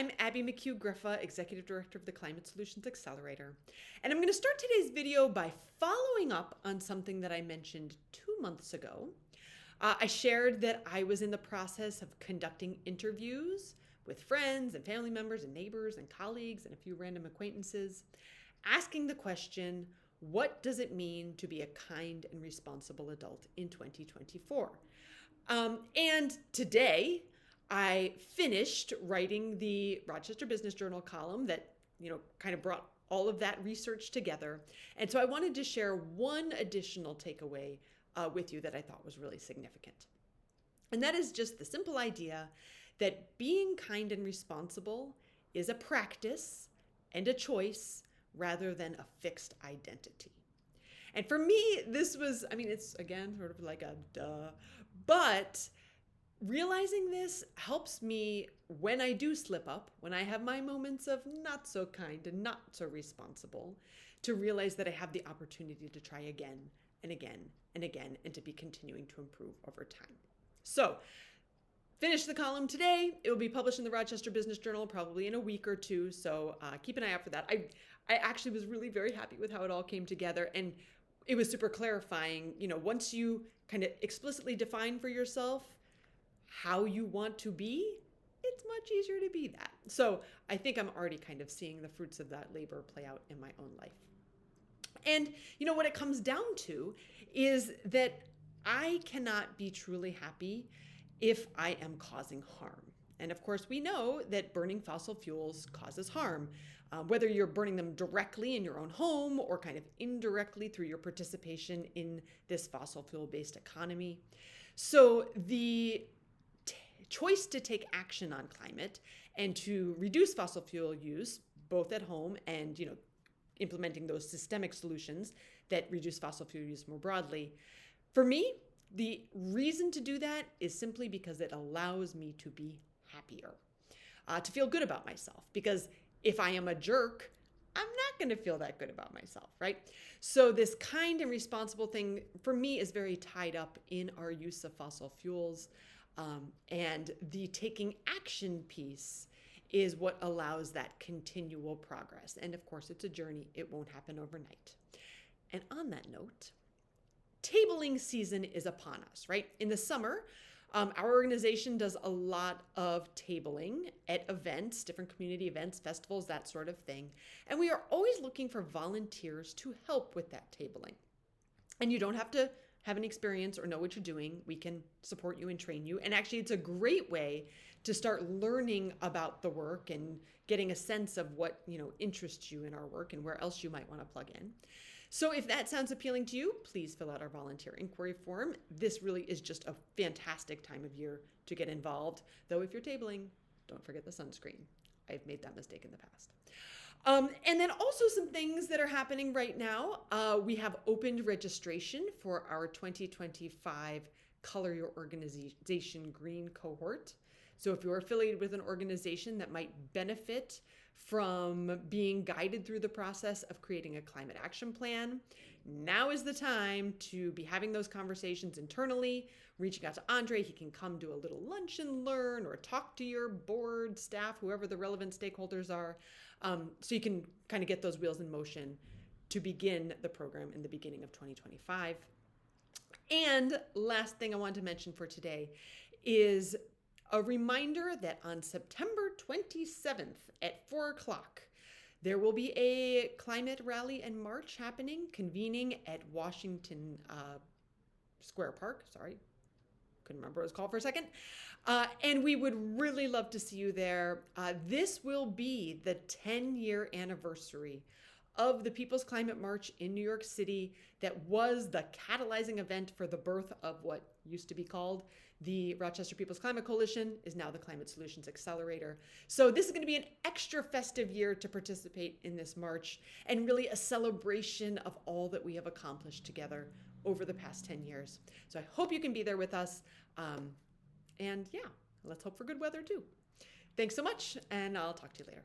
I'm Abby McHugh-Griffa, Executive Director of the Climate Solutions Accelerator. And I'm going to start today's video by following up on something that I mentioned 2 months ago. I shared that I was in the process of conducting interviews with friends and family members and neighbors and colleagues and a few random acquaintances, asking the question, what does it mean to be a kind and responsible adult in 2024? And today, I finished writing the Rochester Business Journal column that, kind of brought all of that research together. And so I wanted to share one additional takeaway with you that I thought was really significant. And that is just the simple idea that being kind and responsible is a practice and a choice rather than a fixed identity. And for me, this was, it's again sort of like a duh, but realizing this helps me when I do slip up, when I have my moments of not so kind and not so responsible, to realize that I have the opportunity to try again and again and again, and to be continuing to improve over time. So, finish the column today. It will be published in the Rochester Business Journal probably in a week or two, so keep an eye out for that. I actually was really very happy with how it all came together, and it was super clarifying. Once you kind of explicitly define for yourself how you want to be, it's much easier to be that. So I think I'm already kind of seeing the fruits of that labor play out in my own life. And what it comes down to is that I cannot be truly happy if I am causing harm. And of course, we know that burning fossil fuels causes harm, whether you're burning them directly in your own home or kind of indirectly through your participation in this fossil fuel-based economy. So the choice to take action on climate and to reduce fossil fuel use, both at home and, implementing those systemic solutions that reduce fossil fuel use more broadly. For me, the reason to do that is simply because it allows me to be happier, to feel good about myself. Because if I am a jerk, I'm not going to feel that good about myself, right? So this kind and responsible thing for me is very tied up in our use of fossil fuels. And the taking action piece is what allows that continual progress. And of course, it's a journey. It won't happen overnight. And on that note, tabling season is upon us, right? In the summer, our organization does a lot of tabling at events, different community events, festivals, that sort of thing. And we are always looking for volunteers to help with that tabling. And you don't have to have any experience or know what you're doing. We can support you and train you. And actually, it's a great way to start learning about the work and getting a sense of what, interests you in our work and where else you might want to plug in. So if that sounds appealing to you, please fill out our volunteer inquiry form. This really is just a fantastic time of year to get involved. Though if you're tabling, don't forget the sunscreen. I've made that mistake in the past. And then also some things that are happening right now. We have opened registration for our 2025 Color Your Organization Green cohort. So if you're affiliated with an organization that might benefit from being guided through the process of creating a climate action plan, now is the time to be having those conversations internally, reaching out to Andre. He can come do a little lunch and learn or talk to your board, staff, whoever the relevant stakeholders are. So you can kind of get those wheels in motion to begin the program in the beginning of 2025. And last thing I want to mention for today is a reminder that on September 27th at 4 o'clock, there will be a climate rally and march happening, convening at Washington Square Park. Sorry, couldn't remember what it was called for a second. And we would really love to see you there. This will be the 10-year anniversary of the People's Climate March in New York City that was the catalyzing event for the birth of what used to be called the Rochester People's Climate Coalition, is now the Climate Solutions Accelerator. So this is going to be an extra festive year to participate in this march and really a celebration of all that we have accomplished together over the past 10 years. So I hope you can be there with us. And yeah, let's hope for good weather too. Thanks so much, and I'll talk to you later.